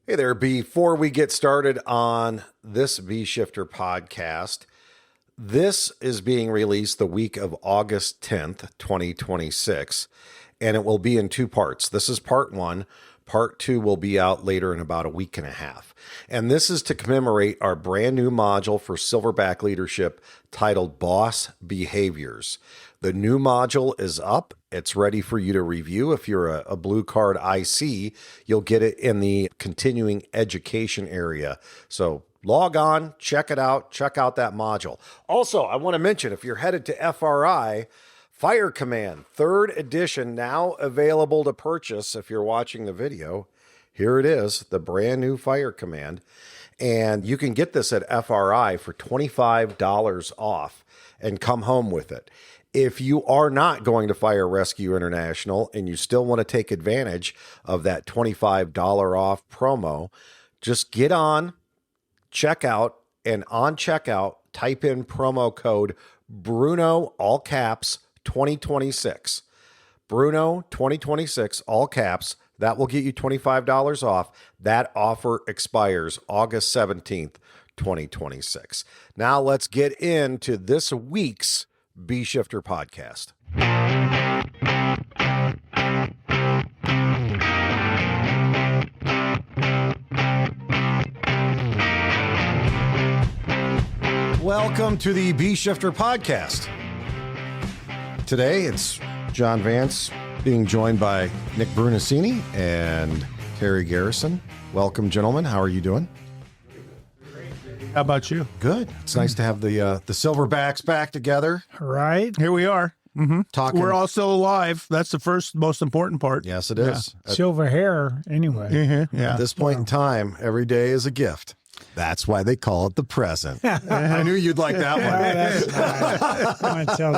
Hey there, before we get started on this B-Shifter podcast, this is being released the week of August 10th, 2026, and it will be in two parts. This is part one. Part two will be out later in about a week and a half. And this is to commemorate our brand new module for Silverback Leadership titled Boss Behaviors. The new module is up. It's ready for you to review. If you're a Blue Card IC, you'll get it in the continuing education area. So log on, check it out, check out that module. Also, I want to mention, if you're headed to FRI, Fire Command, 3rd edition, now available to purchase if you're watching the video. Here it is, the brand new Fire Command. And you can get this at FRI for $25 off and come home with it. If you are not going to Fire Rescue International and you still want to take advantage of that $25 off promo, just get on checkout, and on checkout, type in promo code Bruno, all caps, 2026. Bruno 2026, all caps. That will get you $25 off. That offer expires August 17th, 2026. Now let's get into this week's B-Shifter podcast. Welcome to the B-Shifter podcast. Today it's John Vance being joined by Nick Brunicini and Terry Garrison. Welcome, gentlemen. How are you doing? How about you? Good. It's nice to have the Silverbacks back together. Right. Here we are. Mm-hmm. Talking. We're all still alive. That's the first, most important part. Yes, it is. Silver hair, anyway. Mm-hmm. Yeah. At this point in time, every day is a gift. That's why they call it the present. I knew you'd like that one. That's nice. I'm going to tell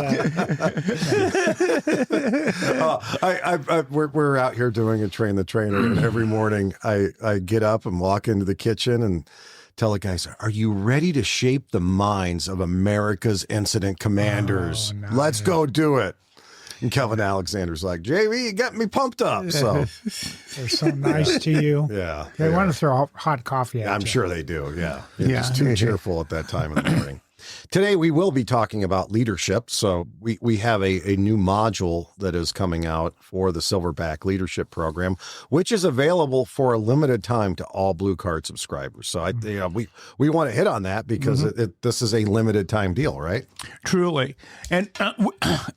that. We're out here doing a train the trainer, and every morning I get up and walk into the kitchen and tell the guys, are you ready to shape the minds of America's incident commanders? Oh, no, Let's go do it. And Kelvin Alexander's like, JV, you got me pumped up. So They're so nice to you. yeah. They want to throw hot coffee at you. I'm sure they do. Yeah. You're Yeah. just too cheerful at that time in the morning. Today, we will be talking about leadership. So we have a new module that is coming out for the Silverback Leadership Program, which is available for a limited time to all Blue Card subscribers. So we want to hit on that because this is a limited time deal, right? Truly. And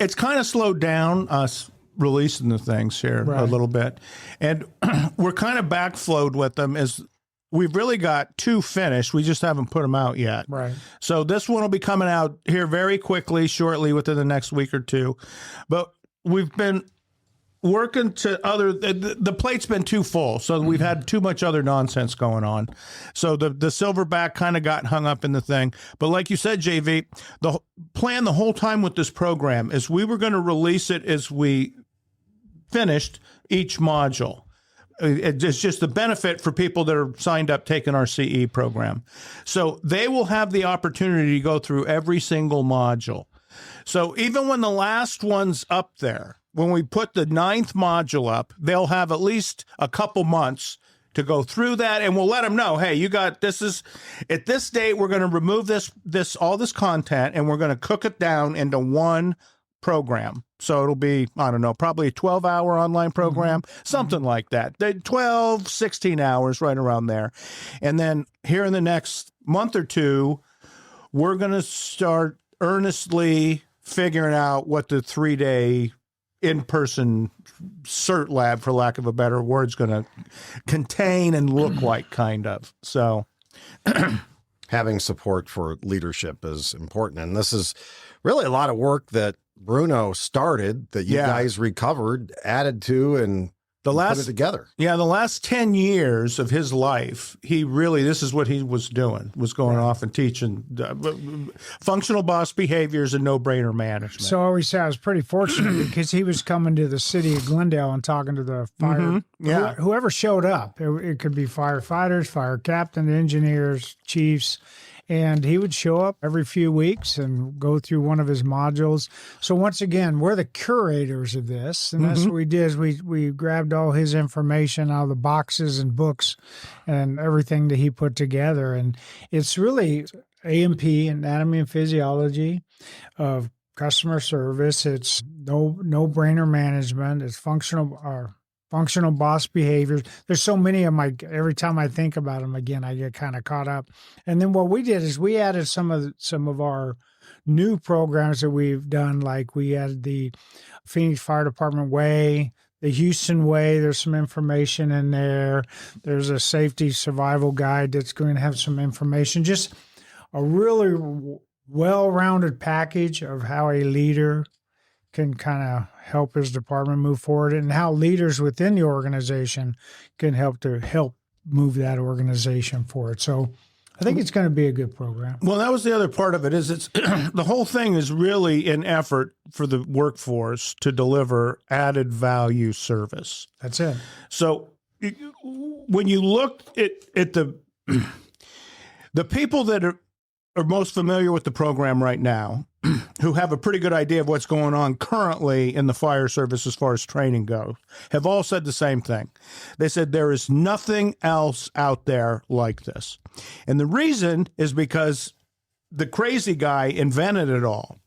it's kind of slowed down us releasing the things here a little bit. And we're kind of backflowed with them as we've really got 2 finished. We just haven't put them out yet. Right. So this one will be coming out here very quickly, shortly, within the next week or two. But we've been working to the plate's been too full. So we've had too much other nonsense going on. So the Silverback kind of got hung up in the thing. But like you said, JV, the plan the whole time with this program is we were going to release it as we finished each module. It's just the benefit for people that are signed up taking our CE program. So they will have the opportunity to go through every single module. So even when the last one's up there, when we put the 9th module up, they'll have at least a couple months to go through that, and we'll let them know, hey, you got this is at this date, we're going to remove all this content, and we're going to cook it down into one program. So it'll be, I don't know, probably a 12-hour online program, something like that. 12, 16 hours, right around there. And then here in the next month or two, we're going to start earnestly figuring out what the 3-day in-person cert lab, for lack of a better word, is going to contain and look like, kind of. So having support for leadership is important. And this is really a lot of work that Bruno started that you guys recovered, added to, and put it together. Yeah, the last 10 years of his life, this is what he was doing, was going off and teaching functional boss behaviors and no-brainer management. So I always say I was pretty fortunate because he was coming to the city of Glendale and talking to the fire, whoever showed up. It could be firefighters, fire captain, engineers, chiefs. And he would show up every few weeks and go through one of his modules. So once again, we're the curators of this. And that's what we did is we grabbed all his information out of the boxes and books and everything that he put together. And it's really A&P, anatomy and physiology of customer service. It's no-brainer management. It's functional boss behaviors. There's so many of them. Every time I think about them again, I get kind of caught up. And then what we did is we added some of our new programs that we've done. Like we added the Phoenix Fire Department Way, the Houston Way. There's some information in there. There's a safety survival guide that's going to have some information. Just a really well-rounded package of how a leader can kind of help his department move forward, and how leaders within the organization can help move that organization forward. So I think it's going to be a good program. Well, that was the other part of it. Is it's the whole thing is really an effort for the workforce to deliver added value service. That's it. So when you look at the people that are most familiar with the program right now, who have a pretty good idea of what's going on currently in the fire service as far as training goes, have all said the same thing. They said there is nothing else out there like this. And the reason is because the crazy guy invented it all.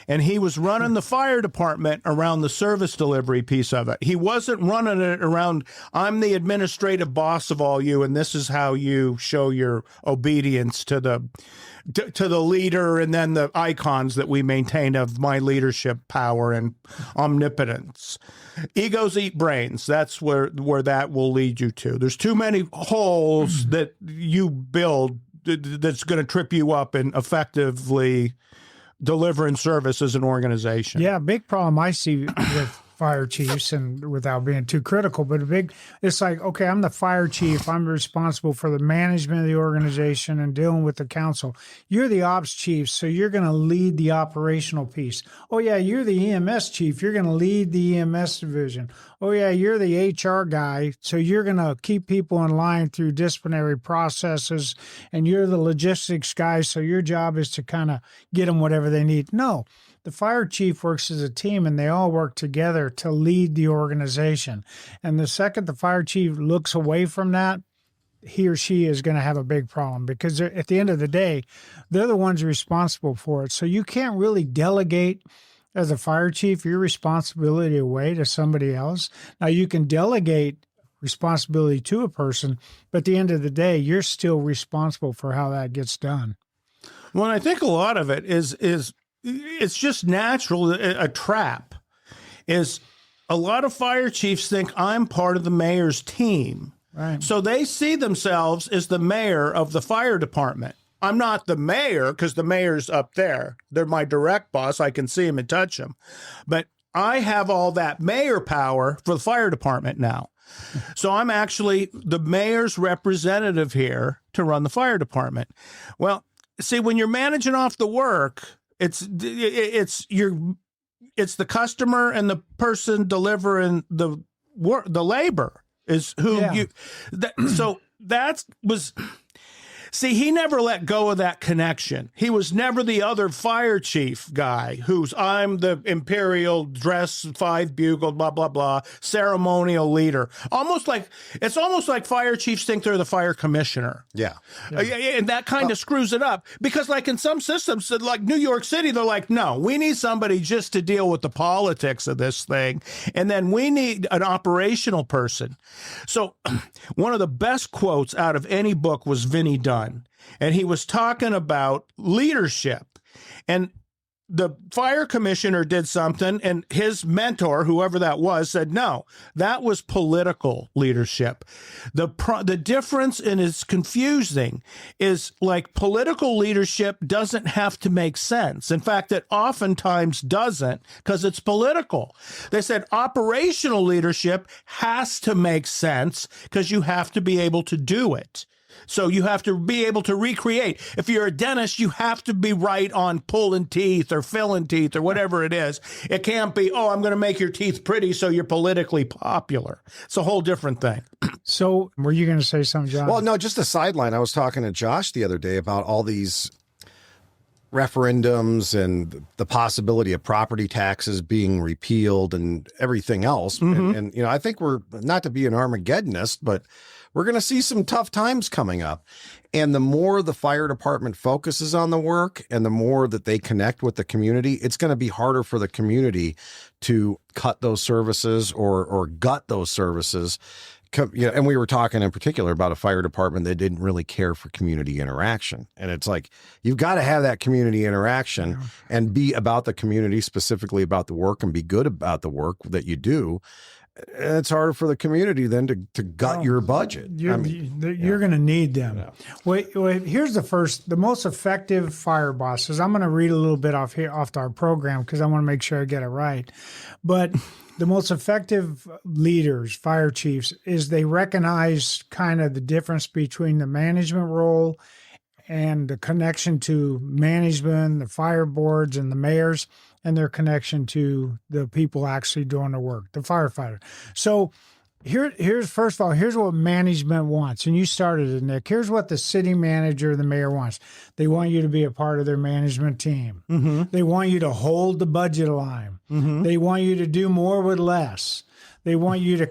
And he was running the fire department around the service delivery piece of it. He wasn't running it around, I'm the administrative boss of all you, and this is how you show your obedience to the leader, and then the icons that we maintain of my leadership power and omnipotence. Egos eat brains. That's where that will lead you to. There's too many holes that you build that's going to trip you up and effectively delivering service as an organization. Yeah, big problem I see with fire chiefs, and without being too critical, but it's like, okay, I'm the fire chief. I'm responsible for the management of the organization and dealing with the council. You're the ops chief, so you're going to lead the operational piece. Oh, yeah, you're the EMS chief. You're going to lead the EMS division. Oh, yeah, you're the HR guy, so you're going to keep people in line through disciplinary processes, and you're the logistics guy, so your job is to kind of get them whatever they need. No. The fire chief works as a team, and they all work together to lead the organization. And the second the fire chief looks away from that, he or she is going to have a big problem, because at the end of the day, they're the ones responsible for it. So you can't really delegate as a fire chief your responsibility away to somebody else. Now, you can delegate responsibility to a person, but at the end of the day, you're still responsible for how that gets done. Well, I think a lot of it is it's just natural. A trap is a lot of fire chiefs think I'm part of the mayor's team. Right. So they see themselves as the mayor of the fire department. I'm not the mayor because the mayor's up there. They're my direct boss. I can see him and touch him. But I have all that mayor power for the fire department now. So I'm actually the mayor's representative here to run the fire department. Well, see, when you're managing off the work, it's the customer and the person delivering the labor is who you. So that was. See, he never let go of that connection. He was never the other fire chief guy I'm the imperial dress, 5 bugle, blah, blah, blah, ceremonial leader. It's almost like fire chiefs think they're the fire commissioner. Yeah. And that kind of screws it up, because like in some systems, like New York City, they're like, no, we need somebody just to deal with the politics of this thing. And then we need an operational person. So one of the best quotes out of any book was Vinnie Dunn. And he was talking about leadership. And the fire commissioner did something, and his mentor, whoever that was, said, no, that was political leadership. The difference, and it's confusing, is like political leadership doesn't have to make sense. In fact, it oftentimes doesn't, because it's political. They said operational leadership has to make sense because you have to be able to do it. So you have to be able to recreate. If you're a dentist, you have to be right on pulling teeth or filling teeth or whatever it is. It can't be, oh, I'm going to make your teeth pretty so you're politically popular. It's a whole different thing. So were you going to say something, John? Well, no, just a sideline. I was talking to Josh the other day about all these referendums and the possibility of property taxes being repealed and everything else. And you know, I think we're, not to be an Armageddonist, but we're going to see some tough times coming up. And the more the fire department focuses on the work and the more that they connect with the community, it's going to be harder for the community to cut those services or gut those services. You know, and we were talking in particular about a fire department that didn't really care for community interaction. And it's like, you've got to have that community interaction and be about the community, specifically about the work, and be good about the work that you do. And it's harder for the community then to gut your budget. You're going to need them. Yeah. Wait, here's the most effective fire bosses. I'm going to read a little bit off our program because I want to make sure I get it right. But the most effective leaders, fire chiefs, is they recognize kind of the difference between the management role and the connection to management, the fire boards, and the mayors, and their connection to the people actually doing the work, the firefighter. So here's first of all, here's what management wants. And you started it, Nick. Here's what the city manager, the mayor wants. They want you to be a part of their management team. Mm-hmm. They want you to hold the budget line. Mm-hmm. They want you to do more with less. They want you to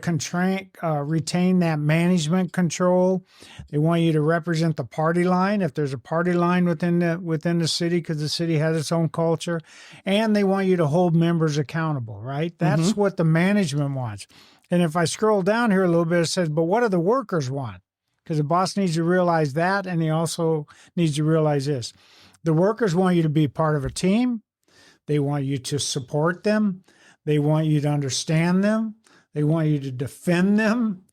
retain that management control. They want you to represent the party line, if there's a party line within the city, because the city has its own culture. And they want you to hold members accountable, right? That's what the management wants. And if I scroll down here a little bit, it says, but what do the workers want? Because the boss needs to realize that, and he also needs to realize this. The workers want you to be part of a team. They want you to support them. They want you to understand them. They want you to defend them,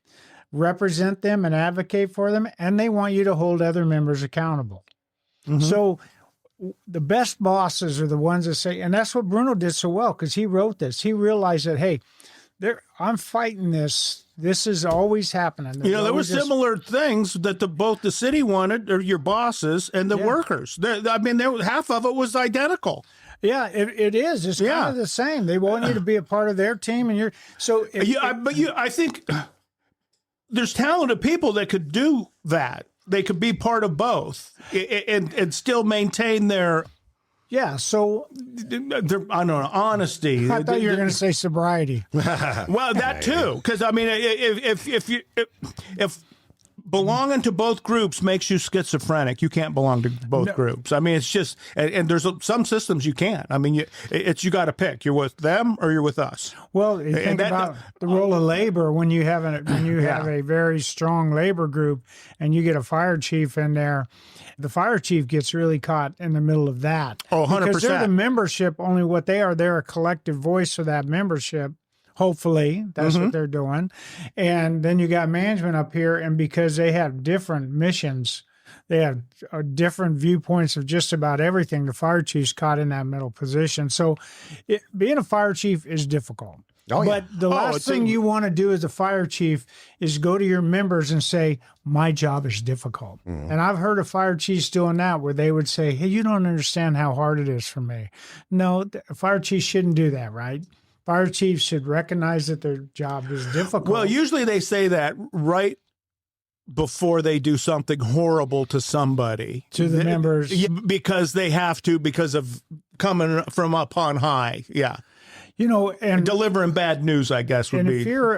represent them, and advocate for them, and they want you to hold other members accountable. Mm-hmm. So the best bosses are the ones that say, and that's what Bruno did so well, because he wrote this. He realized that, hey, I'm fighting this. This is always happening. There were similar things that both the city wanted, or your bosses, and the workers. Half of it was identical. Yeah, it is. It's kind of the same. They want you to be a part of their team, and you're so. I think there's talented people that could do that. They could be part of both and still maintain their. Yeah, so I don't know, honesty. I thought you were going to say sobriety. Well, that too, because I mean, if belonging to both groups makes you schizophrenic, you can't belong to both groups. I mean, it's just, and there's some systems you can't. I mean, you got to pick. You're with them or you're with us. Well, you think about the role of labor when you have a very strong labor group and you get a fire chief in there. The fire chief gets really caught in the middle of that. Oh, 100%. Because they're the membership, only what they are, they're a collective voice for that membership. Hopefully, that's what they're doing. And then you got management up here, and because they have different missions, they have different viewpoints of just about everything, the fire chief's caught in that middle position. So being a fire chief is difficult. Oh, but the last thing you want to do as a fire chief is go to your members and say, my job is difficult. And I've heard of fire chiefs doing that, where they would say, hey, you don't understand how hard it is for me. No, fire chiefs shouldn't do that, right? Fire chiefs should recognize that their job is difficult. Well, usually they say that right before they do something horrible to somebody. To the members. Because they have to, because of coming from up on high. Yeah. And delivering bad news, I guess, would be. And if you're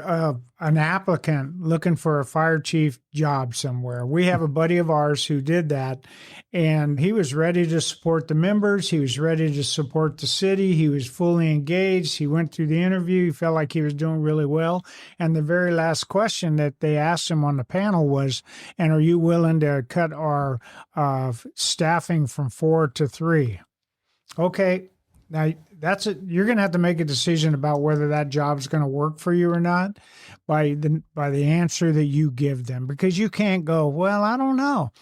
an applicant looking for a fire chief job somewhere, we have a buddy of ours who did that, and he was ready to support the members. He was ready to support the city. He was fully engaged. He went through the interview. He felt like he was doing really well. And the very last question that they asked him on the panel was, and are you willing to cut our staffing from 4 to 3? Okay. Now, that's it. You're going to have to make a decision about whether that job is going to work for you or not by the answer that you give them, because you can't go, well, I don't know.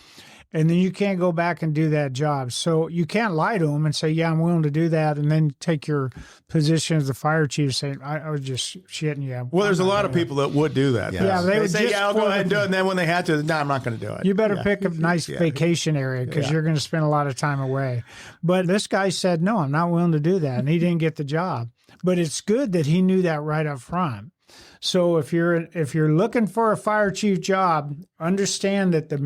And then you can't go back and do that job. So you can't lie to them and say, yeah, I'm willing to do that. And then take your position as the fire chief saying, I was just shitting you. Well, there's a lot of people that would do that. Yeah, they would say, just yeah, I'll go ahead and do it. And then when they had to, no, I'm not going to do it. You better pick a nice vacation area because you're going to spend a lot of time away. But this guy said, no, I'm not willing to do that. And he didn't get the job. But it's good that he knew that right up front. So if you're looking for a fire chief job, understand that the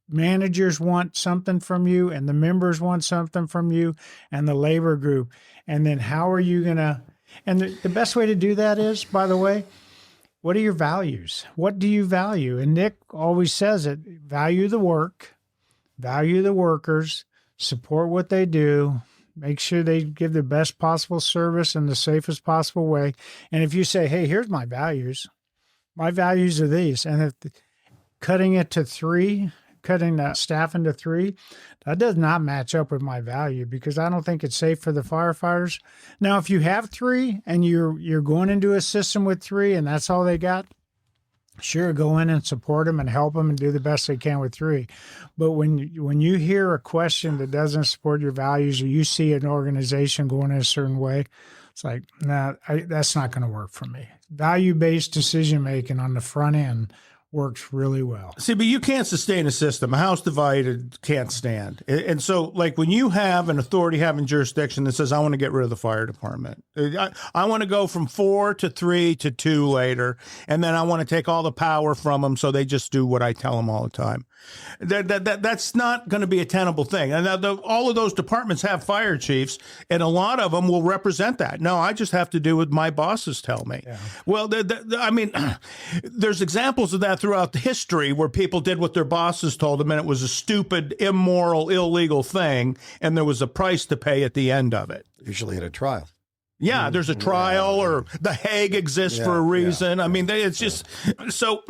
managers want something from you and the members want something from you and the labor group. And then how are you going to, and the best way to do that is, by the way, what are your values? What do you value? And Nick always says it, value the work, value the workers, support what they do, make sure they give the best possible service in the safest possible way. And if you say, hey, here's my values are these. And if cutting the staff into 3, that does not match up with my value because I don't think it's safe for the firefighters. Now, if you have 3 and you're going into a system with 3 and that's all they got, sure, go in and support them and help them and do the best they can with 3. But when you hear a question that doesn't support your values or you see an organization going in a certain way, it's like, nah, that's not going to work for me. Value-based decision-making on the front end works really well. See, but you can't sustain a system. A house divided can't stand. And so, like, when you have an authority having jurisdiction that says, I want to get rid of the fire department. I want to go from 4 to 3 to 2 later, and then I want to take all the power from them so they just do what I tell them all the time. That's not going to be a tenable thing. And all of those departments have fire chiefs, and a lot of them will represent that. No, I just have to do what my bosses tell me. Yeah. Well, I mean, there's examples of that throughout the history where people did what their bosses told them, and it was a stupid, immoral, illegal thing, and there was a price to pay at the end of it. Usually at a trial. Yeah, there's a trial, or the Hague exists for a reason. I mean, it's just so.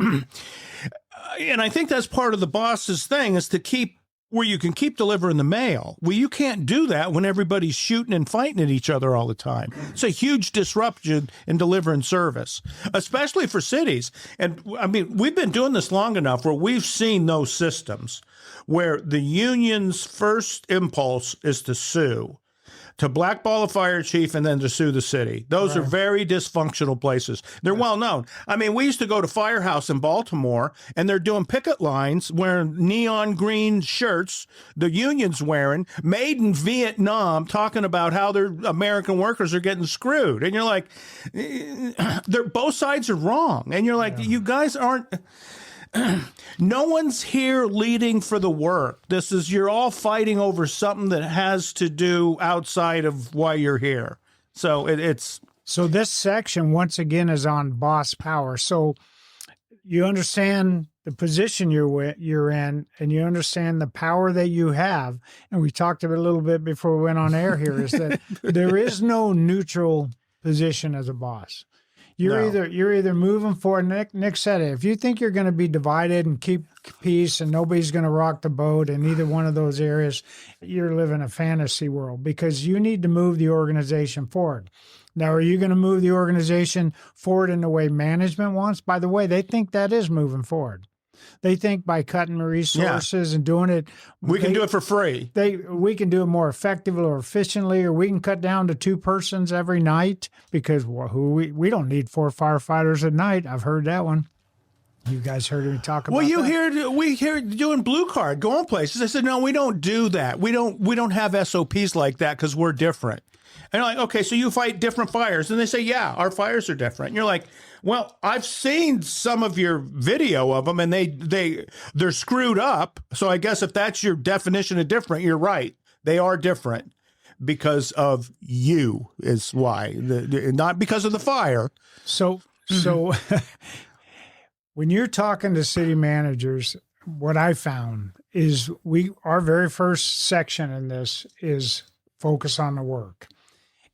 And I think that's part of the boss's thing is to keep where you can keep delivering the mail. Well, you can't do that when everybody's shooting and fighting at each other all the time. It's a huge disruption in delivering service, especially for cities. And I mean, we've been doing this long enough where we've seen those systems where the union's first impulse is to sue, to blackball a fire chief, and then to sue the city. Those are very dysfunctional places. They're well known. I mean, we used to go to Firehouse in Baltimore, and they're doing picket lines wearing neon green shirts, the union's wearing, made in Vietnam, talking about how their American workers are getting screwed. And you're like, both sides are wrong. And you're like, you guys aren't... No one's here leading for the work. You're all fighting over something that has to do outside of why you're here. So it's. So this section, once again, is on boss power. So you understand the position you're in, and you understand the power that you have. And we talked about it a little bit before we went on air here, is that there is no neutral position as a boss. You're either moving forward. Nick said it. If you think you're going to be divided and keep peace and nobody's going to rock the boat in either one of those areas, you're living a fantasy world because you need to move the organization forward. Now, are you going to move the organization forward in the way management wants? By the way, they think that is moving forward. They think by cutting resources and doing it, we can do it for free. We can do it more effectively or efficiently, or we can cut down to 2 persons every night because we don't need 4 firefighters at night. I've heard that one. You guys heard me talk about that? We hear doing blue card, going places. I said, no, we don't do that. We don't have SOPs like that because we're different. And you're like, okay, so you fight different fires. And they say, yeah, our fires are different. And you're like, well, I've seen some of your video of them, and they're screwed up. So I guess if that's your definition of different, you're right. They are different because of you is why, not because of the fire. So when you're talking to city managers, what I found is our very first section in this is focus on the work.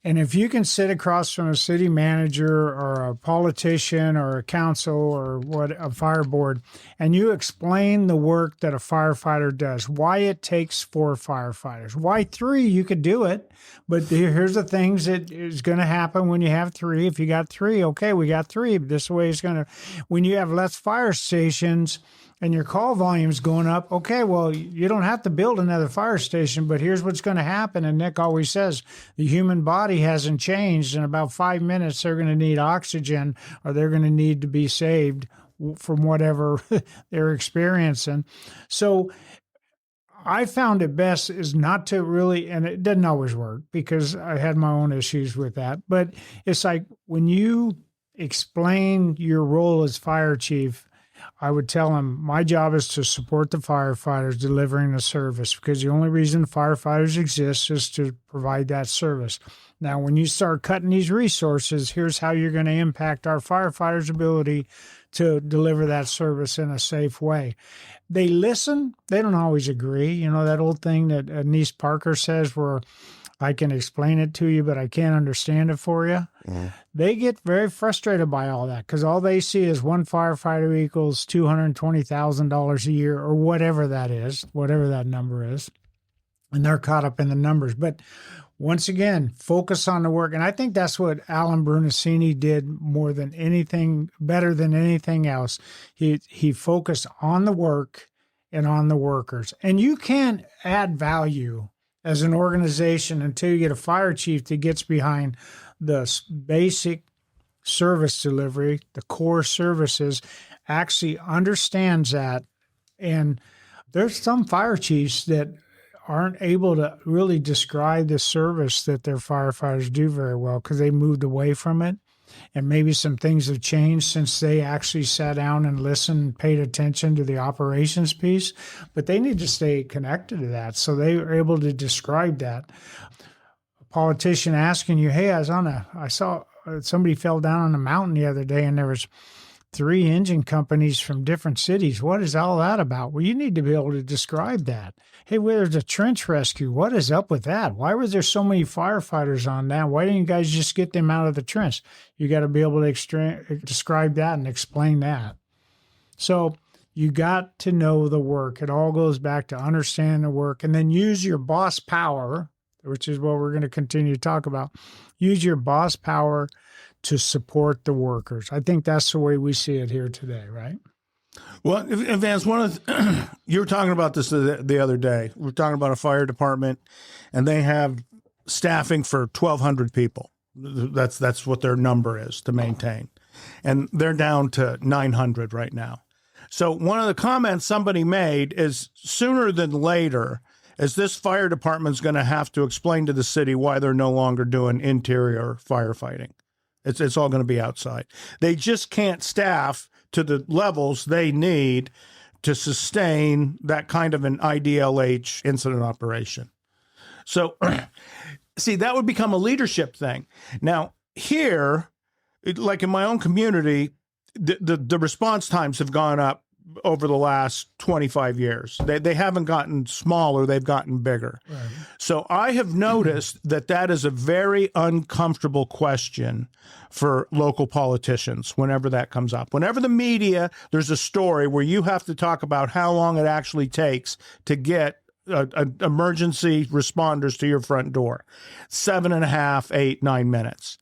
And if you can sit across from a city manager or a politician or a council or a fire board, and you explain the work that a firefighter does, why it takes 4 firefighters, why 3, you could do it. But here's the things that is going to happen when you have 3. If you got 3, okay, we got 3. This way it's going to, when you have less fire stations, and your call volume's going up. Okay, well, you don't have to build another fire station, but here's what's going to happen. And Nick always says the human body hasn't changed. In about 5 minutes, they're going to need oxygen, or they're going to need to be saved from whatever they're experiencing. So I found it best is not to really, and it doesn't always work because I had my own issues with that, but it's like when you explain your role as fire chief, I would tell them my job is to support the firefighters delivering the service, because the only reason firefighters exist is to provide that service. Now, when you start cutting these resources, here's how you're going to impact our firefighters' ability to deliver that service in a safe way. They listen. They don't always agree. You know, that old thing that Nice Parker says where I can explain it to you, but I can't understand it for you. They get very frustrated by all that because all they see is one firefighter equals $220,000 a year or whatever that is, whatever that number is. And they're caught up in the numbers. But once again, focus on the work. And I think that's what Alan Brunicini did more than anything, better than anything else. He focused on the work and on the workers. And you can't add value as an organization until you get a fire chief that gets behind the basic service delivery, the core services, actually understands that. And there's some fire chiefs that aren't able to really describe the service that their firefighters do very well because they moved away from it. And maybe some things have changed since they actually sat down and listened and paid attention to the operations piece. But they need to stay connected to that. So they are able to describe that. A politician asking you, hey, I saw somebody fell down on a mountain the other day and there was 3 engine companies from different cities. What is all that about? Well, you need to be able to describe that. Hey, there's a trench rescue. What is up with that? Why was there so many firefighters on that? Why didn't you guys just get them out of the trench? You got to be able to describe that and explain that. So you got to know the work. It all goes back to understand the work and then use your boss power, which is what we're going to continue to talk about. Use your boss power to support the workers. I think that's the way we see it here today, right? Well, Vance, you were talking about this the other day. We were talking about a fire department, and they have staffing for 1,200 people. That's what their number is to maintain. And they're down to 900 right now. So one of the comments somebody made is sooner than later, is this fire department's going to have to explain to the city why they're no longer doing interior firefighting. It's all going to be outside. They just can't staff to the levels they need to sustain that kind of an IDLH incident operation. So, see, that would become a leadership thing. Now, here, like in my own community, the response times have gone up over the last 25 years. They haven't gotten smaller, they've gotten bigger. Right. So I have noticed that is a very uncomfortable question for local politicians whenever that comes up. Whenever the media, there's a story where you have to talk about how long it actually takes to get emergency responders to your front door. 7.5, 8, 9 minutes.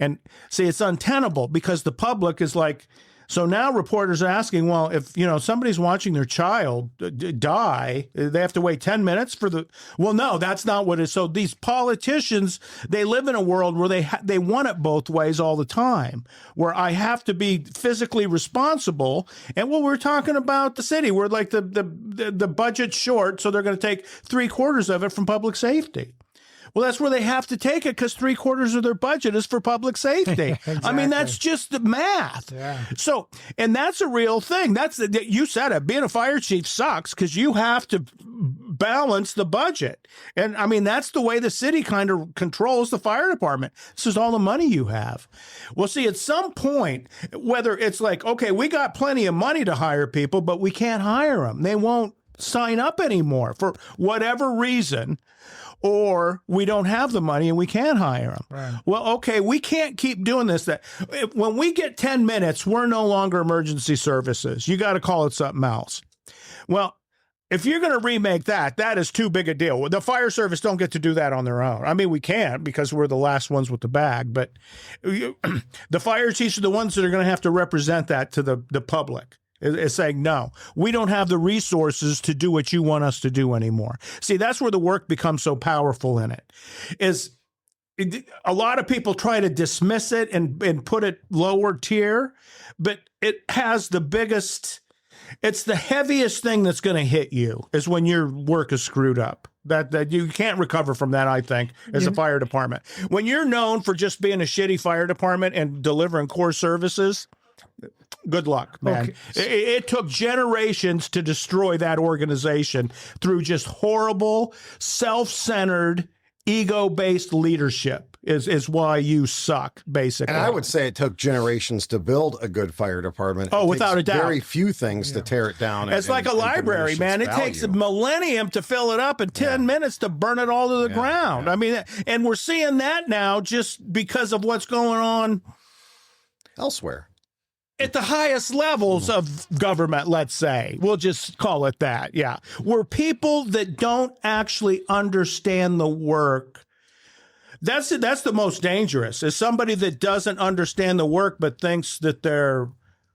And see, it's untenable because the public is like, so now reporters are asking, well, if, somebody's watching their child die, they have to wait 10 minutes for well, no, that's not what it is. So these politicians, they live in a world where they want it both ways all the time, where I have to be physically responsible. And we're talking about the city where like the budget's short, so they're going to take 3/4 of it from public safety. Well, that's where they have to take it because 3/4 of their budget is for public safety. Exactly. I mean, that's just the math. Yeah. So, and that's a real thing. You said it. Being a fire chief sucks because you have to balance the budget. And I mean, that's the way the city kind of controls the fire department. This is all the money you have. Well, see, at some point, whether it's like, okay, we got plenty of money to hire people, but we can't hire them. They won't sign up anymore for whatever reason. Or we don't have the money and we can't hire them. Right. Well, okay, we can't keep doing this. When we get 10 minutes, we're no longer emergency services. You got to call it something else. Well, if you're going to remake that is too big a deal. The fire service don't get to do that on their own. I mean, we can't because we're the last ones with the bag. But the fire chiefs are the ones that are going to have to represent that to the public is saying, no, we don't have the resources to do what you want us to do anymore. See, that's where the work becomes so powerful in it. A lot of people try to dismiss it and put it lower tier, but it has the biggest, it's the heaviest thing that's going to hit you is when your work is screwed up. That you can't recover from that, I think, as a fire department. When you're known for just being a shitty fire department and delivering core services, good luck, man. Okay. It took generations to destroy that organization through just horrible, self-centered, ego-based leadership is why you suck, basically. And I would say it took generations to build a good fire department. Oh, without a doubt. Very few things to tear it down. It's like a library, man. It takes a millennium to fill it up and 10 minutes to burn it all to the ground. Yeah. I mean, and we're seeing that now just because of what's going on elsewhere. At the highest levels of government, let's say. We'll just call it that, yeah. Where people that don't actually understand the work, that's the most dangerous, is somebody that doesn't understand the work but thinks that they're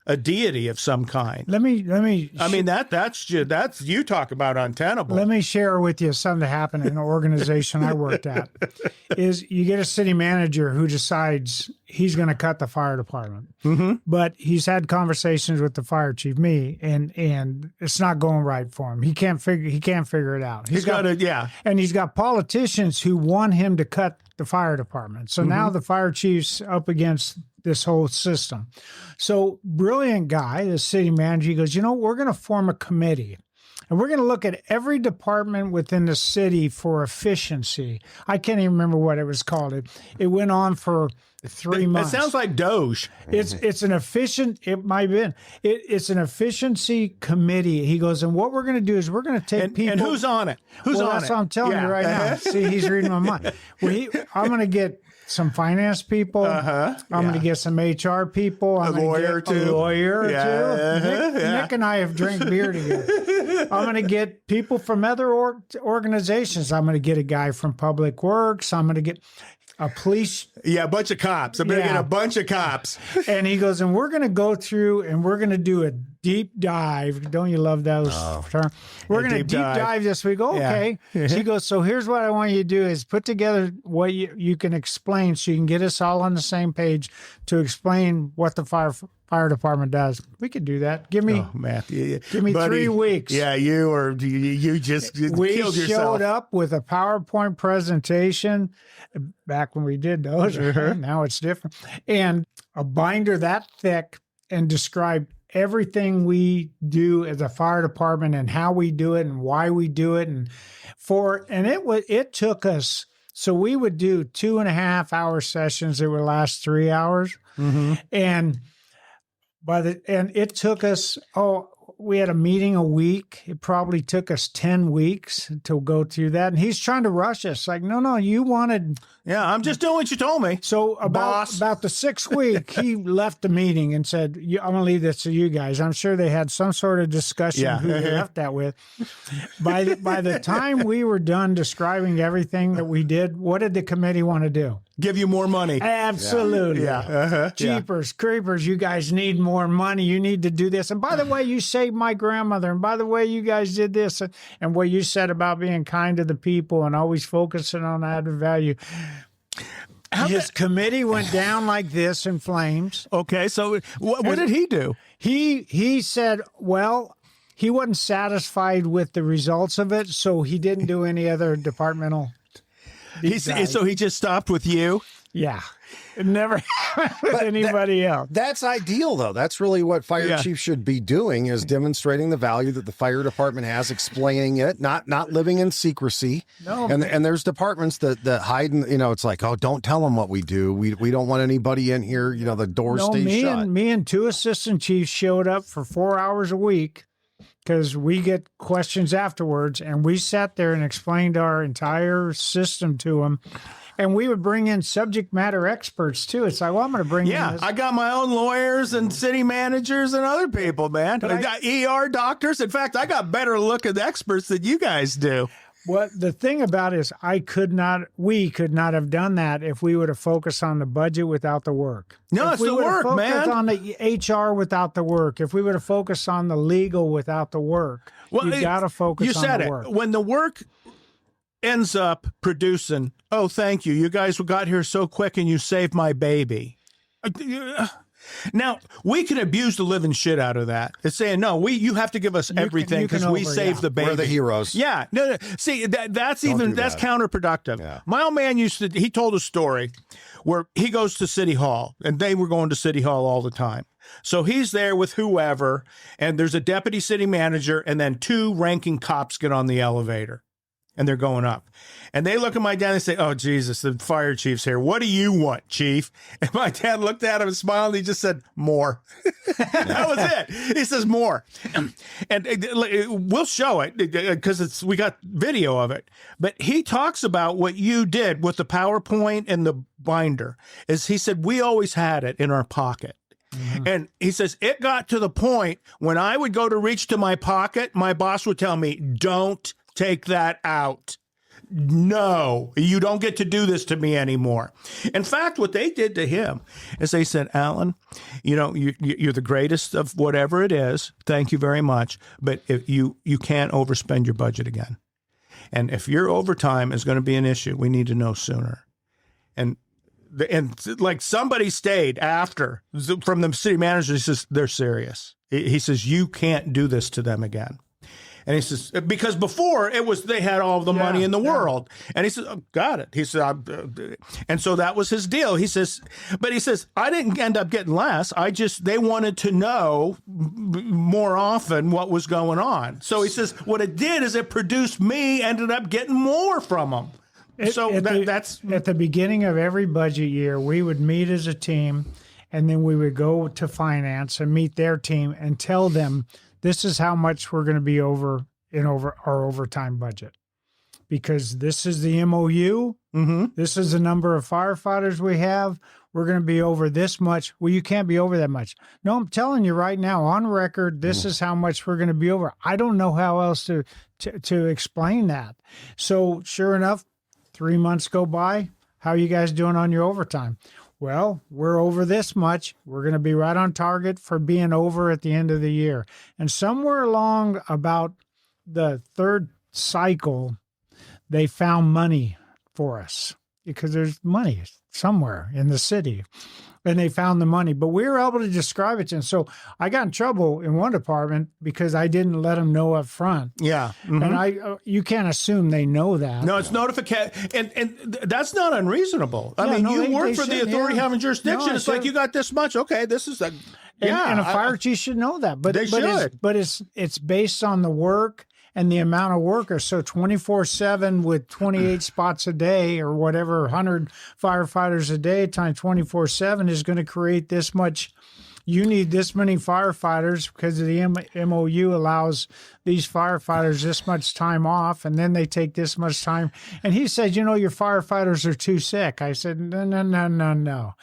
a deity of some kind. Let me. I mean, that's you talk about untenable. Let me share with you something that happened in an organization I worked at. Is you get a city manager who decides he's going to cut the fire department, but he's had conversations with the fire chief, me, and it's not going right for him. He can't figure it out. He's got and he's got politicians who want him to cut the fire department. So now the fire chief's up against this whole system. So brilliant guy, the city manager, he goes, we're going to form a committee and we're going to look at every department within the city for efficiency. I can't even remember what it was called. It went on for 3 months. It sounds like Doge. It's an efficient, it might have been. It's an efficiency committee. He goes, and what we're going to do is we're going to take people. And who's on it? Who's on that's it? what I'm telling you right now. See, he's reading my mind. I'm going to get some finance people. I'm going to get some HR people. I'm a lawyer or two. Nick and I have drank beer together. I'm going to get people from other organizations. I'm going to get a guy from Public Works. I'm going to get a police. Yeah, a bunch of cops. I'm going to get a bunch of cops. And he goes, and we're going to go through and we're going to do a deep dive. Don't you love those terms? We're going to deep dive this week. Okay. Yeah. So he goes, so here's what I want you to do is put together what you can explain so you can get us all on the same page to explain what the fire department does. We could do that. Give me, give me 3 weeks. Yeah, you just killed yourself. We showed up with a PowerPoint presentation back when we did those. Now it's different. And a binder that thick and described everything we do as a fire department and how we do it and why we do it. And it took us, so we would do 2.5-hour sessions that would last 3 hours. And it took us, we had a meeting a week. It probably took us 10 weeks to go through that. And he's trying to rush us. Like, no, you wanted. Yeah, I'm just doing what you told me. So about the 6th week, he left the meeting and said, I'm going to leave this to you guys. I'm sure they had some sort of discussion who they left that with. By the time we were done describing everything that we did, what did the committee want to do? Give you more money. Absolutely. Jeepers, creepers, you guys need more money. You need to do this. And by the way, you saved my grandmother. And by the way, you guys did this. And what you said about being kind to the people and always focusing on added value. His committee went down like this in flames. Okay, so what did he do? He said, well, he wasn't satisfied with the results of it, so he didn't do any other departmental. So he just stopped with you? Yeah. It never happened with anybody else. That's ideal, though. That's really what fire chiefs should be doing, is demonstrating the value that the fire department has, explaining it, not living in secrecy. No, and there's departments that hide, it's like, don't tell them what we do. We don't want anybody in here. The doors stay shut. Me and 2 assistant chiefs showed up for 4 hours a week because we get questions afterwards, and we sat there and explained our entire system to them. And we would bring in subject matter experts, too. It's like, well, I'm going to bring in this. I got my own lawyers and city managers and other people, man. I got ER doctors. In fact, I got better looking experts than you guys do. What the thing about it is we could not have done that if we would have focused on the budget without the work. No, if it's we the would have work, focused man. on the HR without the work, if we would have focused on the legal without the work, you got to focus you on said the it. work. When the work ends up producing, oh, thank you. You guys got here so quick and you saved my baby. Now, we can abuse the living shit out of that. It's saying, no, you have to give us everything because we saved the baby. We're the heroes. Yeah. No. See, that's counterproductive. Yeah. My old man he told a story where he goes to City Hall, and they were going to City Hall all the time. So he's there with whoever, and there's a deputy city manager, and then 2 ranking cops get on the elevator. And they're going up. And they look at my dad and they say, oh, Jesus, the fire chief's here. What do you want, chief? And my dad looked at him and smiled. And he just said, more. That was it. He says, more. And we'll show it because we got video of it. But he talks about what you did with the PowerPoint and the binder. He said, we always had it in our pocket. Mm-hmm. And he says, it got to the point when I would go to reach to my pocket, my boss would tell me, don't take that out. No, you don't get to do this to me anymore. In fact, what they did to him is they said, Alan, you're the greatest of whatever it is. Thank you very much. But if you can't overspend your budget again. And if your overtime is going to be an issue, we need to know sooner. And like somebody stayed after from the city manager. He says, they're serious. He says, you can't do this to them again. And he says, because before it was, they had all the money in the world. And he says, oh, got it. He said, and so that was his deal. He says, I didn't end up getting less. They wanted to know more often what was going on. So he says, what it did is it produced me, ended up getting more from them. That's at the beginning of every budget year, we would meet as a team, and then we would go to finance and meet their team and tell them, this is how much we're going to be over our overtime budget, because this is the MOU. Mm-hmm. This is the number of firefighters we have. We're going to be over this much. Well, you can't be over that much. No, I'm telling you right now on record, this is how much we're going to be over. I don't know how else to explain that. So sure enough, 3 months go by. How are you guys doing on your overtime? Well, we're over this much. We're going to be right on target for being over at the end of the year. And somewhere along about the 3rd cycle, they found money for us because there's money somewhere in the city. And they found the money, but we were able to describe it to them. So I got in trouble in one department because I didn't let them know up front. Yeah. Mm-hmm. And you can't assume they know that. No, it's notification. And that's not unreasonable. I mean, you work for the authority having jurisdiction. No, it's like, you got this much. Okay, this is a... And a fire chief should know that. But they should. But it's based on the work and the amount of workers. So 24/7 with 28 spots a day or whatever, 100 firefighters a day times 24/7 is going to create this much. You need this many firefighters because the MOU allows these firefighters this much time off, and then they take this much time. And he said, your firefighters are too sick. I said, no.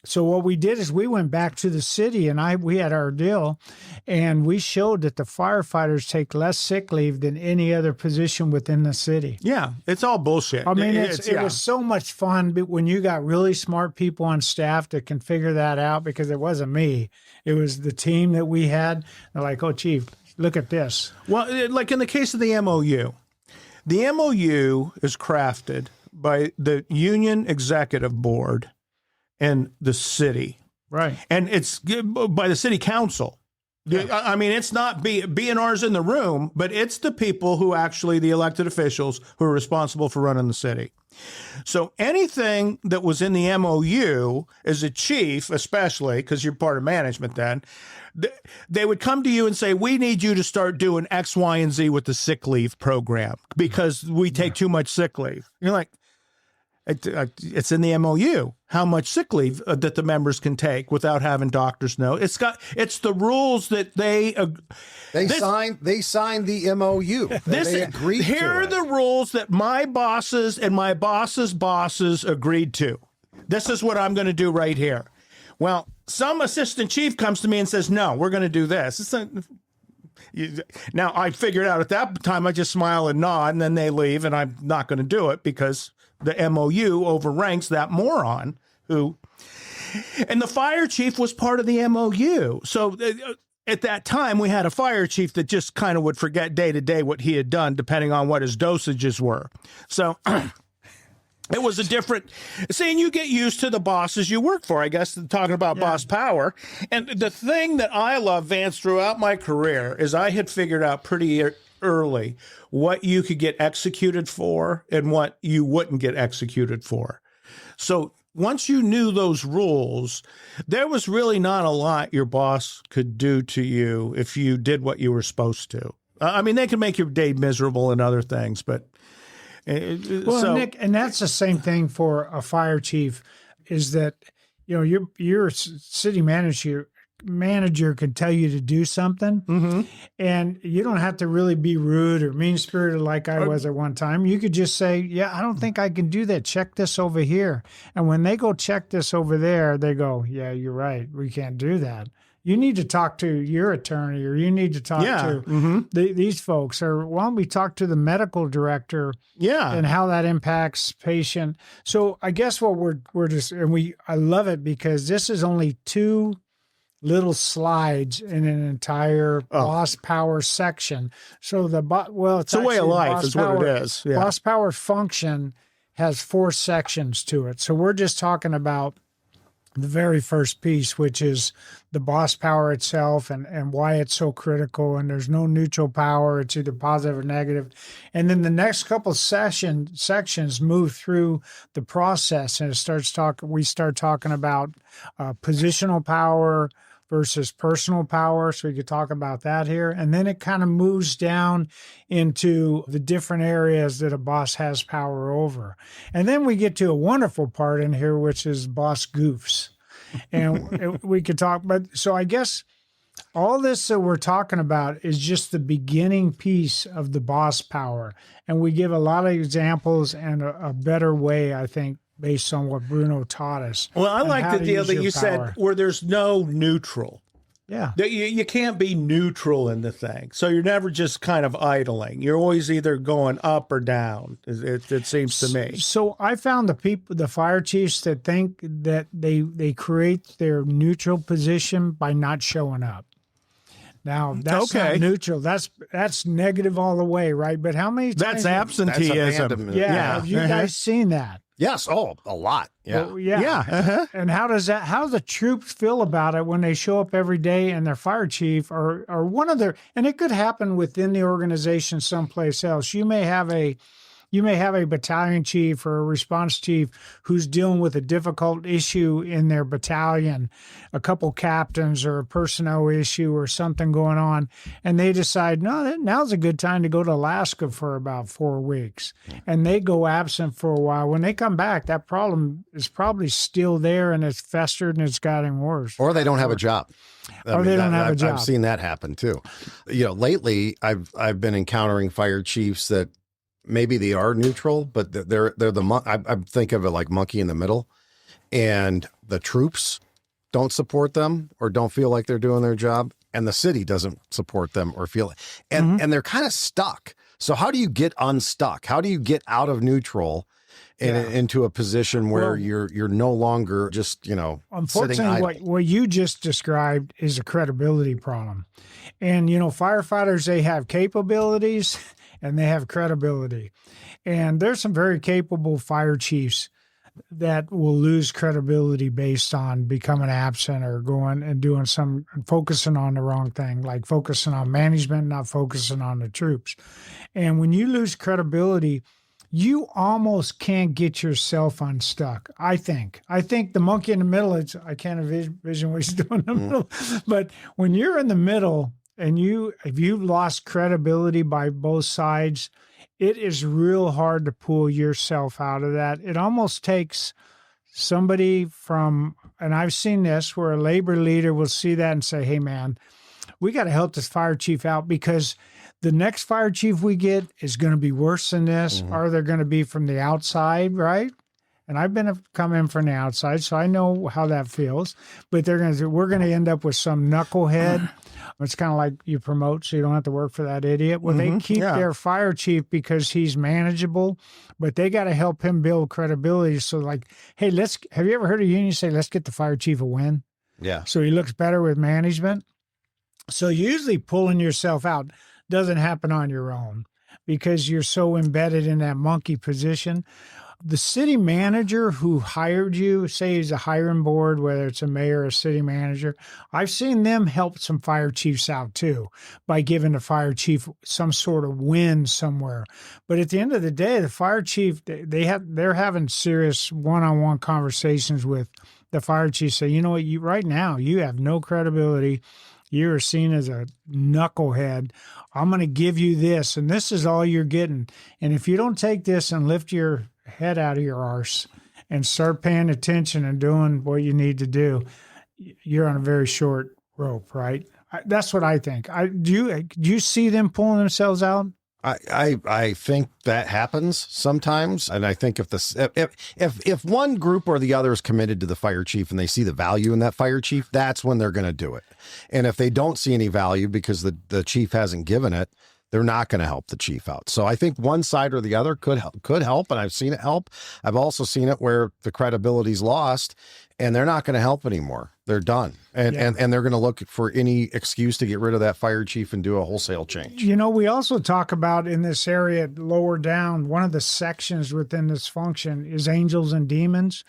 So what we did is we went back to the city, and we had our deal, and we showed that the firefighters take less sick leave than any other position within the city. Yeah, it's all bullshit. I mean, it was so much fun when you got really smart people on staff that can figure that out, because it wasn't me. It was the team that we had. They're like, oh, Chief, look at this. Well, like in the case of the MOU is crafted by the union executive board and the city. Right. And it's by the city council. Yeah. I mean, it's not B&R's in the room, but it's the people who actually, the elected officials who are responsible for running the city. So anything that was in the MOU as a chief, especially because you're part of management then, they would come to you and say, we need you to start doing X, Y, and Z with the sick leave program because we take too much sick leave. You're like, it's in the MOU how much sick leave that the members can take without having doctors know. It's the rules that they signed the MOU. They agreed to it. Here are the rules that my bosses and my boss's bosses agreed to. This is what I'm going to do right here. Well, some assistant chief comes to me and says, no, we're going to do this. Now, I figured out at that time, I just smile and nod, and then they leave, and I'm not going to do it because the MOU overranks that moron who. And the fire chief was part of the MOU. So at that time, we had a fire chief that just kind of would forget day to day what he had done, depending on what his dosages were. So it was a different, saying you get used to the bosses you work for, I guess, talking about boss power. And the thing that I love, Vance, throughout my career is I had figured out pretty early what you could get executed for and what you wouldn't get executed for. So once you knew those rules, there was really not a lot your boss could do to you if you did what you were supposed to. I mean, they can make your day miserable and other things, but... Nick, and that's the same thing for a fire chief, is that, your city manager can tell you to do something, and you don't have to really be rude or mean-spirited like I was at one time. You could just say, I don't think I can do that. Check this over here. And when they go check this over there, they go, yeah, you're right. We can't do that. You need to talk to your attorney, or you need to talk to these folks, or why don't we talk to the medical director and how that impacts patient. So I guess what we're just, and I love it because this is only 2 little slides in an entire boss power section. So it's a way of life is power, what it is. Yeah. Boss power function has 4 sections to it. So we're just talking about the very first piece, which is the boss power itself and why it's so critical. And there's no neutral power. It's either positive or negative. And then the next couple sections move through the process, and we start talking about positional power versus personal power. So we could talk about that here. And then it kind of moves down into the different areas that a boss has power over. And then we get to a wonderful part in here, which is boss goofs. And we could talk, so I guess all this that we're talking about is just the beginning piece of the boss power. And we give a lot of examples and a better way, I think, based on what Bruno taught us. Well, I like the deal that you said where there's no neutral. Yeah. You can't be neutral in the thing. So you're never just kind of idling. You're always either going up or down, it seems to me. So I found the fire chiefs that think that they create their neutral position by not showing up. Now, that's not neutral. That's negative all the way, right? But how many times? That's absenteeism. Have you guys seen that? Yes. Oh, a lot. Yeah. Well, yeah. And how do the troops feel about it when they show up every day and their fire chief or one of and it could happen within the organization someplace else. You may have a battalion chief or a response chief who's dealing with a difficult issue in their battalion, a couple captains or a personnel issue or something going on, and they decide, no, now's a good time to go to Alaska for about 4 weeks. And they go absent for a while. When they come back, that problem is probably still there and it's festered and it's gotten worse. Or they don't have a job. They don't have a job. I've seen that happen too. Lately I've been encountering fire chiefs that maybe they are neutral, but they're I think of it like monkey in the middle, and the troops don't support them or don't feel like they're doing their job, and the city doesn't support them or feel it, and they're kind of stuck. So how do you get unstuck? How do you get out of neutral and into a position where you're no longer just unfortunately what you just described is a credibility problem, and firefighters, they have capabilities and they have credibility. And there's some very capable fire chiefs that will lose credibility based on becoming absent or going and doing focusing on the wrong thing, like focusing on management, not focusing on the troops. And when you lose credibility, you almost can't get yourself unstuck, I think. I think the monkey in the middle, I can't envision what he's doing in the middle. But when you're in the middle, and if you've lost credibility by both sides, it is real hard to pull yourself out of that. It almost takes somebody and I've seen this, where a labor leader will see that and say, hey, man, we got to help this fire chief out because the next fire chief we get is going to be worse than this, or they're going to be from the outside, right? And I've come in from the outside, so I know how that feels. But we're going to end up with some knucklehead It's kind of like you promote so you don't have to work for that idiot. Well, they keep their fire chief because he's manageable, but they got to help him build credibility. So like, hey, have you ever heard a union say, let's get the fire chief a win? Yeah. So he looks better with management. So usually pulling yourself out doesn't happen on your own because you're so embedded in that monkey position. The city manager who hired you, say he's a hiring board, whether it's a mayor or a city manager, I've seen them help some fire chiefs out too by giving the fire chief some sort of win somewhere. But at the end of the day, the fire chief, they're having serious one-on-one conversations with the fire chief. Say, you know what, right now you have no credibility. You are seen as a knucklehead. I'm going to give you this, and this is all you're getting. And if you don't take this and lift your head out of your arse and start paying attention and doing what you need to do, you're on a very short rope, right? That's what I think. Do you see them pulling themselves out? I think that happens sometimes, and I think if one group or the other is committed to the fire chief and they see the value in that fire chief, that's when they're going to do it. And if they don't see any value because the chief hasn't given it, they're not going to help the chief out. So I think one side or the other could help, and I've seen it help. I've also seen it where the credibility's lost, and they're not going to help anymore. They're done, and they're going to look for any excuse to get rid of that fire chief and do a wholesale change. You know, we also talk about in this area lower down, one of the sections within this function is angels and demons.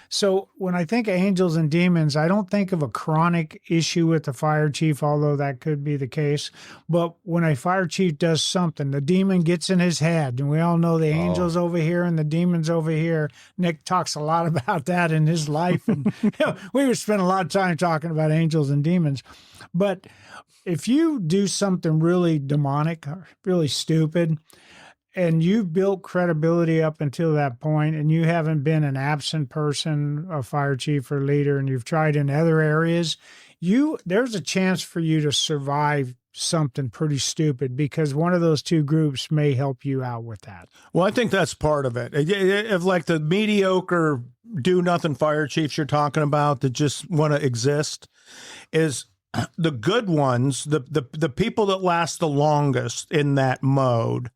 So when I think of angels and demons, I don't think of a chronic issue with the fire chief, although that could be the case. But when a fire chief does something, the demon gets in his head, and we all know the angels over here and the demons over here. Nick talks a lot about that in his life. And we would spend a lot of time talking about angels and demons. But if you do something really demonic, or really stupid, and you've built credibility up until that point, and you haven't been an absent person, a fire chief or leader, and you've tried in other areas, there's a chance for you to survive something pretty stupid because one of those two groups may help you out with that. Well, I think that's part of it. If like the mediocre do-nothing fire chiefs you're talking about that just want to exist, is the good ones, the people that last the longest in that mode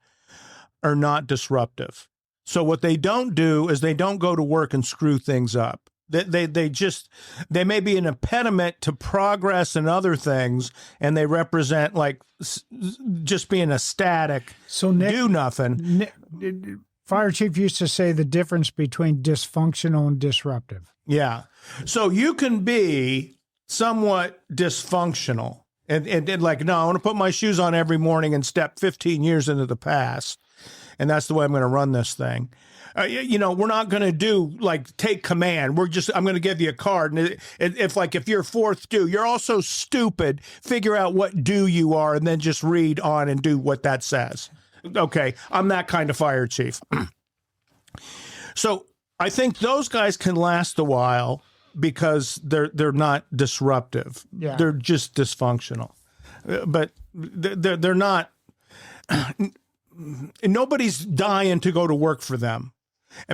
are not disruptive. So what they don't do is they don't go to work and screw things up. They may be an impediment to progress and other things, and they represent like just being a static, so Nick, do nothing. Fire chief used to say the difference between dysfunctional and disruptive. Yeah. So you can be somewhat dysfunctional and like, no, I want to put my shoes on every morning and step 15 years into the past. And that's the way I'm going to run this thing. We're not going to do like take command. I'm going to give you a card. And if you're fourth due, you're also stupid. Figure out what due you are and then just read on and do what that says. Okay. I'm that kind of fire chief. So I think those guys can last a while because they're not disruptive. Yeah. They're just dysfunctional, but they're not. Nobody's dying to go to work for them.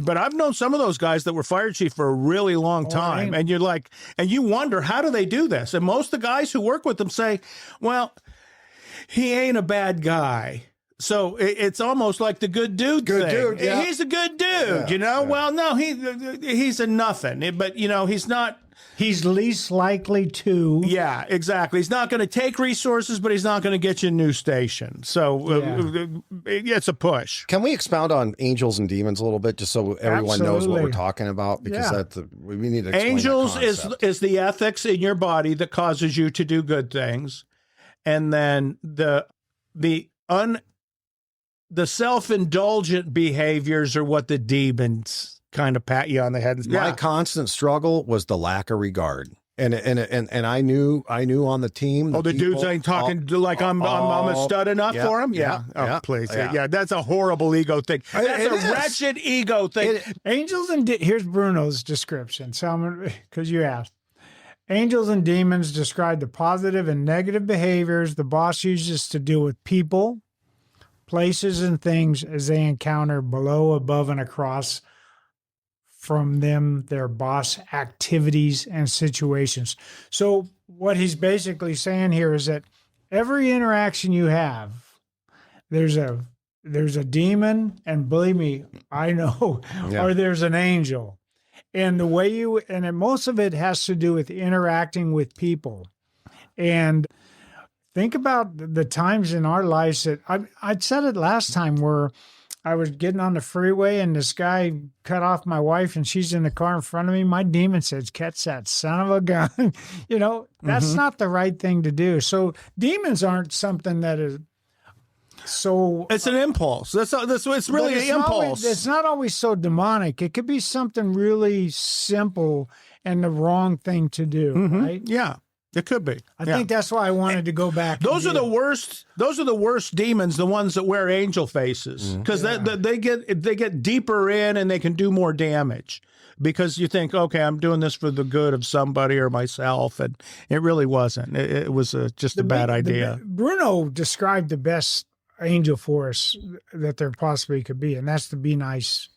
But I've known some of those guys that were fire chief for a really long time. And you're like, and you wonder, how do they do this? And most of the guys who work with them say, well, he ain't a bad guy. So it's almost like the good dude thing. Dude, yeah. He's a good dude, Yeah. Well, no, he's a nothing. But, he's not. He's least likely to. Yeah, exactly. He's not going to take resources, but he's not going to get you a new station. So it's a push. Can we expound on angels and demons a little bit, just so everyone knows what we're talking about? Because we need to explain angels that is the ethics in your body that causes you to do good things, and then the self-indulgent behaviors are what the demons kind of pat you on the head. My constant struggle was the lack of regard. And I knew on the team. The dudes ain't talking like I'm a stud enough for him. Yeah. Please. Yeah. That's a horrible ego thing. That's a wretched ego thing. Angels and here's Bruno's description. So because you asked. Angels and demons describe the positive and negative behaviors the boss uses to deal with people, places, and things as they encounter below, above, and across from them, their boss activities and situations. So what he's basically saying here is that every interaction you have, there's a demon, and believe me, I know, or there's an angel. And the way most of it has to do with interacting with people. And think about the times in our lives that I'd said it last time, where I was getting on the freeway and this guy cut off my wife and she's in the car in front of me. My demon says, catch that son of a gun. That's not the right thing to do. So demons aren't something that is so... It's an impulse. It's really an impulse. It's not always so demonic. It could be something really simple and the wrong thing to do, right? Yeah. It could be. I think that's why I wanted to go back. Those are the worst. Those are the worst demons. The ones that wear angel faces, because they get deeper in and they can do more damage. Because you think, okay, I'm doing this for the good of somebody or myself, and it really wasn't. It was just a bad idea. Bruno described the best angel force that there possibly could be, and that's the be nice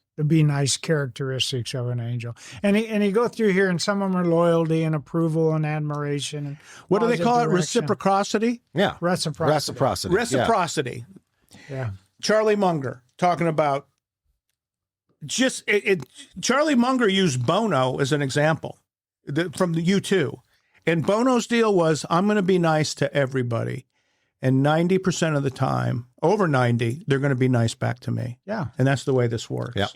characteristics of an angel. And he go through here, and some of them are loyalty and approval and admiration. And what do they call it? Reciprocity? Yeah. Reciprocity. Yeah. Charlie Munger talking about Charlie Munger used Bono as an example from the U2. And Bono's deal was, I'm going to be nice to everybody. And 90% of the time, over 90, they're going to be nice back to me. Yeah. And that's the way this works. Yeah.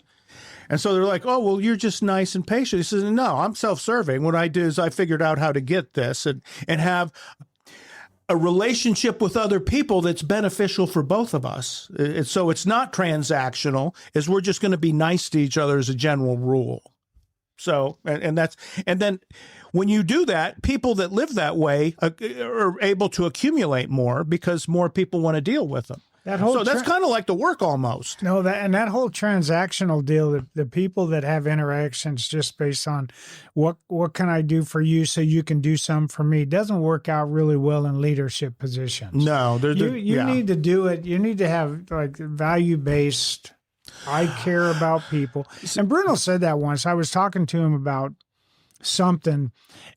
And so they're like, oh, well, you're just nice and patient. He says, no, I'm self-serving. What I do is I figured out how to get this and have a relationship with other people that's beneficial for both of us. So it's not transactional, is we're just going to be nice to each other as a general rule. So, and then when you do that, people that live that way are able to accumulate more because more people want to deal with them. So that's kind of like the work almost. No, that whole transactional deal, the people that have interactions just based on what can I do for you so you can do something for me, doesn't work out really well in leadership positions. No, you need to do it. You need to have like value-based, I care about people. And Bruno said that once. I was talking to him about something,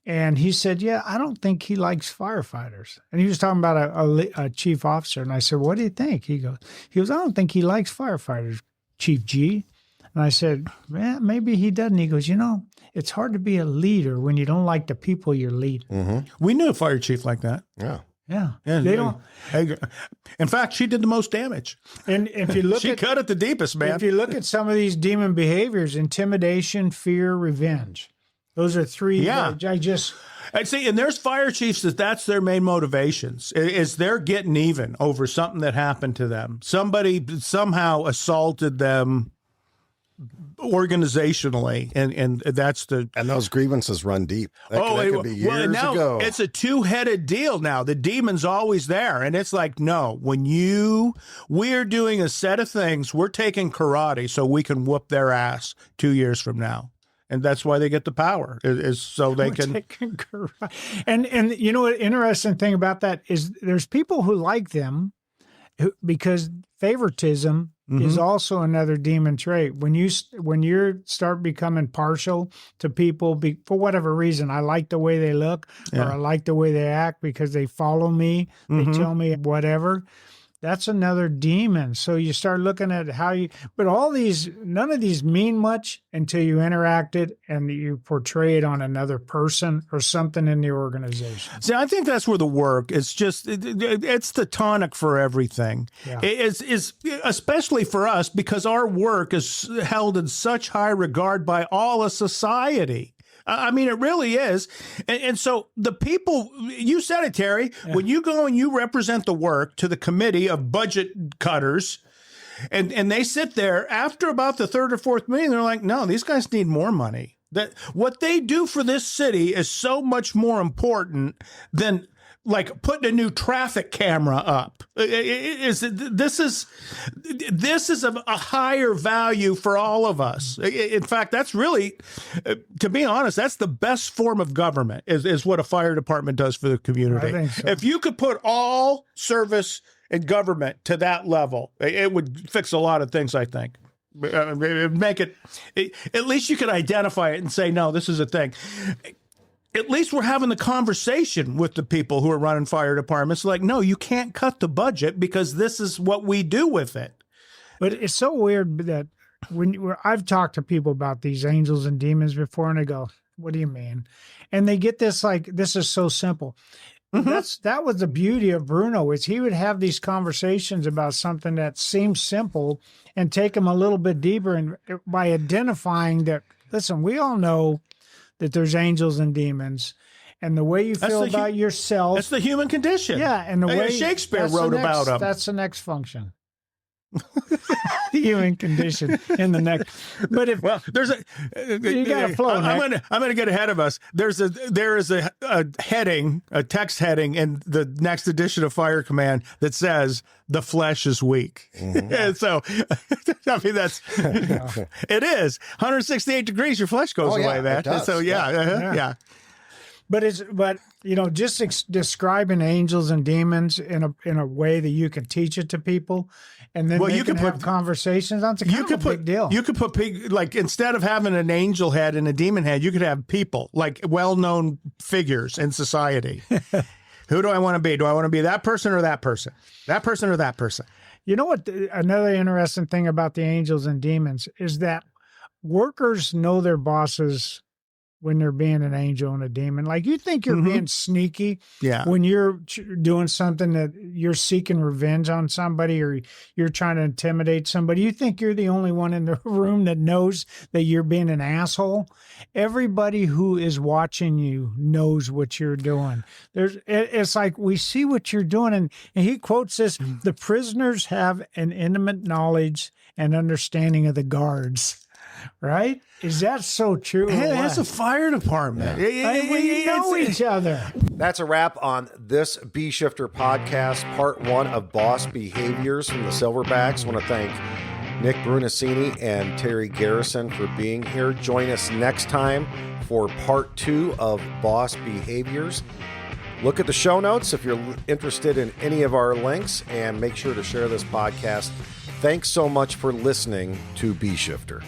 and he said, yeah, I don't think he likes firefighters. And he was talking about a chief officer. And I said, what do you think? He goes, I don't think he likes firefighters, Chief G. And I said, maybe he doesn't. He goes, it's hard to be a leader when you don't like the people you're leading. Mm-hmm. We knew a fire chief like that. Yeah. Yeah. They don't. In fact, she did the most damage. And if you look she cut it the deepest, man. If you look at some of these demon behaviors, intimidation, fear, revenge. Those are three. Yeah. I see, and there's fire chiefs that's their main motivations, is they're getting even over something that happened to them. Somebody somehow assaulted them organizationally, and that's the... And those grievances run deep. That could be years ago. It's a two-headed deal now. The demon's always there, and it's like, no, we're doing a set of things, we're taking karate so we can whoop their ass 2 years from now. And that's why they get the power, is so they can. And what interesting thing about that is there's people who like them because favoritism is also another demon trait. When you start becoming partial to people for whatever reason, I like the way they look or I like the way they act because they follow me, they tell me whatever. That's another demon. So you start looking at but none of these mean much until you interact it and you portray it on another person or something in the organization. See, I think that's where the work is it's the tonic for everything. Yeah. It's especially for us because our work is held in such high regard by all of society. I mean, it really is. And so the people, you said it, Terry, when you go and you represent the work to the committee of budget cutters, and they sit there after about the third or fourth meeting, they're like, no, these guys need more money. That what they do for this city is so much more important than like putting a new traffic camera up. This is a higher value for all of us. In fact, that's really, to be honest, that's the best form of government is what a fire department does for the community. I think so. If you could put all service and government to that level, it would fix a lot of things, I think. Make it, at least you could identify it and say, no, this is a thing. at least we're having the conversation with the people who are running fire departments. Like, no, you can't cut the budget because this is what we do with it. But it's so weird that I've talked to people about these angels and demons before, and they go, "What do you mean?" And they get this like, "This is so simple." That was the beauty of Bruno, is he would have these conversations about something that seems simple and take them a little bit deeper, and by identifying that, listen, we all know that there's angels and demons, and the way you feel about yourself. That's the human condition. Yeah, and the way Shakespeare wrote about them. That's the next function. The human condition in the next. But if there's you got to flow. I'm going to get ahead of us. There is a heading, a text heading in the next edition of Fire Command that says the flesh is weak. And so, I mean, it is 168 degrees. Your flesh goes away, man. So yeah. But just describing angels and demons in a way that you can teach it to people, and then you can have conversations. That's a big deal. You could put like, instead of having an angel head and a demon head, you could have people, like well-known figures in society. Who do I want to be? Do I want to be that person or that person? That person or that person? You know what? Another interesting thing about the angels and demons is that workers know their bosses when they're being an angel and a demon. Like, you think you're being sneaky when you're doing something that you're seeking revenge on somebody, or you're trying to intimidate somebody. You think you're the only one in the room that knows that you're being an asshole. Everybody who is watching you knows what you're doing. It's like, we see what you're doing. And he quotes this, "The prisoners have an intimate knowledge and understanding of the guards." Right? Is that so true? Hey, that's a fire department. We know each other. That's a wrap on this B Shifter podcast, part 1 of Boss Behaviors from the Silverbacks. I want to thank Nick Brunicini and Terry Garrison for being here. Join us next time for part 2 of Boss Behaviors. Look at the show notes if you're interested in any of our links, and make sure to share this podcast. Thanks so much for listening to B Shifter.